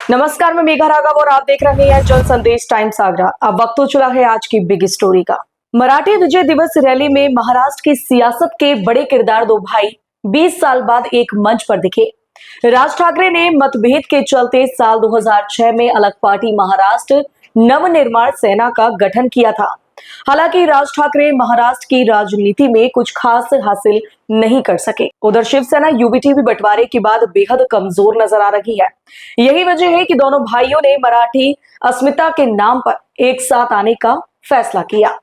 नमस्कार, मैं मेघा राघव और आप देख रहे हैं जन संदेश टाइम्स आगरा। अब वक्त हो चला है आज की बिग स्टोरी का। मराठी विजय दिवस रैली में महाराष्ट्र की सियासत के बड़े किरदार दो भाई 20 साल बाद एक मंच पर दिखे। राज ठाकरे ने मतभेद के चलते साल 2006 में अलग पार्टी महाराष्ट्र नवनिर्माण सेना का गठन किया था। हालांकि राज ठाकरे महाराष्ट्र की राजनीति में कुछ खास हासिल नहीं कर सके। उधर शिवसेना यूबीटी भी बंटवारे के बाद बेहद कमजोर नजर आ रही है। यही वजह है कि दोनों भाइयों ने मराठी अस्मिता के नाम पर एक साथ आने का फैसला किया।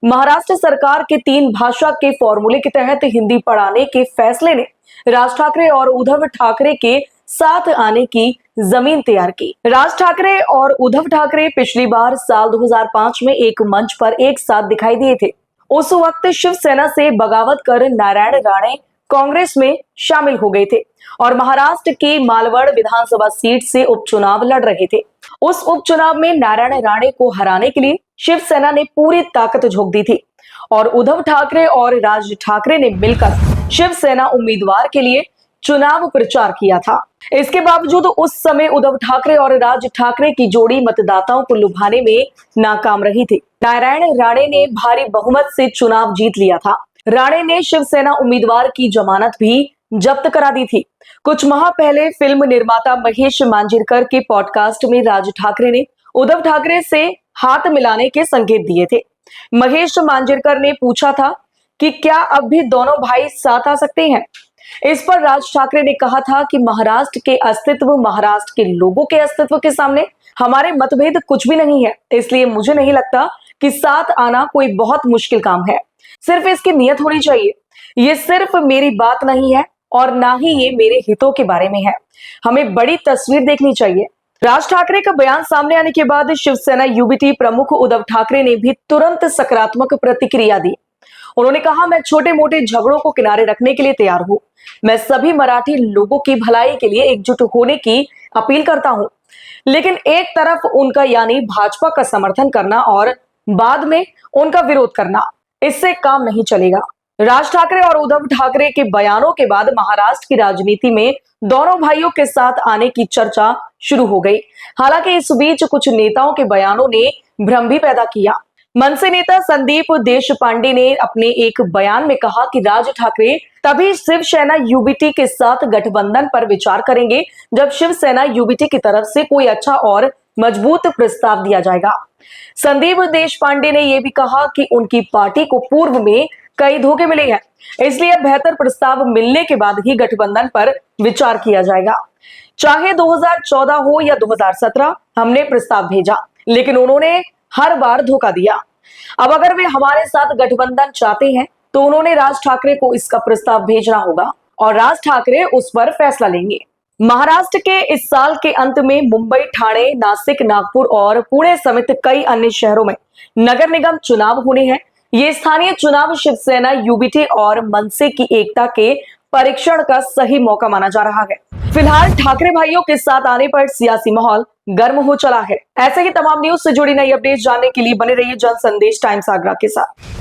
महाराष्ट्र सरकार के 3 भाषा के फॉर्मूले के तहत हिंदी पढ़ाने के फैसले ने राज ठाकरे और उद्धव ठाकरे के साथ आने की जमीन तैयार की। राज ठाकरे और उद्धव ठाकरे पिछली बार साल 2005 में एक मंच पर एक साथ दिखाई दिए थे। उस वक्त शिवसेना से बगावत कर नारायण राणे कांग्रेस में शामिल हो गए थे और महाराष्ट्र की मालवड़ विधानसभा सीट से उपचुनाव लड़ रहे थे। उस उपचुनाव में नारायण राणे को हराने के लिए शिवसेना ने पूरी ताकत झोंक दी थी और उद्धव ठाकरे और राज ठाकरे ने मिलकर शिवसेना उम्मीदवार के लिए चुनाव प्रचार किया था। इसके बावजूद उस समय उद्धव ठाकरे और राज ठाकरे की जोड़ी मतदाताओं को लुभाने में नाकाम रही थी। नारायण राणे ने भारी बहुमत से चुनाव जीत लिया था। राणे ने शिवसेना उम्मीदवार की जमानत भी जब्त करा दी थी। कुछ माह पहले फिल्म निर्माता महेश मांजरेकर के पॉडकास्ट में राज ठाकरे ने उद्धव ठाकरे से हाथ मिलाने के संकेत दिए थे। महेश मांजरेकर ने पूछा था कि क्या अब भी दोनों भाई साथ आ सकते हैं। इस पर राज ठाकरे ने कहा था कि महाराष्ट्र के अस्तित्व, महाराष्ट्र के लोगों के अस्तित्व के सामने हमारे मतभेद कुछ भी नहीं है, इसलिए मुझे नहीं लगता कि साथ आना कोई बहुत मुश्किल काम है। सिर्फ इसकी नियत होनी चाहिए। ये सिर्फ मेरी बात नहीं है और ना ही ये मेरे हितों के बारे में है। हमें बड़ी तस्वीर देखनी चाहिए। राज ठाकरे का बयान सामने आने के बाद शिवसेना यूबीटी प्रमुख उद्धव ठाकरे ने भी तुरंत सकारात्मक प्रतिक्रिया दी। उन्होंने कहा, मैं छोटे मोटे झगड़ों को किनारे रखने के लिए तैयार हूं। मैं सभी मराठी लोगों की भलाई के लिए एकजुट होने की अपील करता हूं, लेकिन एक तरफ उनका यानी भाजपा का समर्थन करना और बाद में उनका विरोध करना, इससे काम नहीं चलेगा। राज ठाकरे और उद्धव ठाकरे के बयानों के बाद महाराष्ट्र की राजनीति में दोनों भाइयों के साथ आने की चर्चा शुरू हो गई। हालांकि इस बीच कुछ नेताओं के बयानों ने भ्रम भी पैदा किया। मनसे नेता संदीप देशपांडे ने अपने एक बयान में कहा कि राज ठाकरे तभी शिवसेना यूबीटी के साथ गठबंधन पर विचार करेंगे जब शिवसेना यूबीटी की तरफ से कोई अच्छा और मजबूत प्रस्ताव दिया जाएगा। संदीप देशपांडे ने यह भी कहा कि उनकी पार्टी को पूर्व में कई धोखे मिले हैं, इसलिए बेहतर प्रस्ताव मिलने के बाद ही गठबंधन पर विचार किया जाएगा। चाहे 2014 हो या 2017, हमने प्रस्ताव भेजा, लेकिन उन्होंने हर बार धोखा दिया। अब अगर वे हमारे साथ गठबंधन चाहते हैं तो उन्होंने राज ठाकरे को इसका प्रस्ताव भेजना होगा और राज ठाकरे उस पर फैसला लेंगे। महाराष्ट्र के इस साल के अंत में मुंबई, ठाणे, नासिक, नागपुर और पुणे समेत कई अन्य शहरों में नगर निगम चुनाव होने हैं। ये स्थानीय चुनाव शिवसेना यूबीटी और मनसे की एकता के परीक्षण का सही मौका माना जा रहा है। फिलहाल ठाकरे भाइयों के साथ आने पर सियासी माहौल गर्म हो चला है। ऐसे ही तमाम न्यूज से जुड़ी नई अपडेट जानने के लिए बने रहिए जन संदेश टाइम्स आगरा के साथ।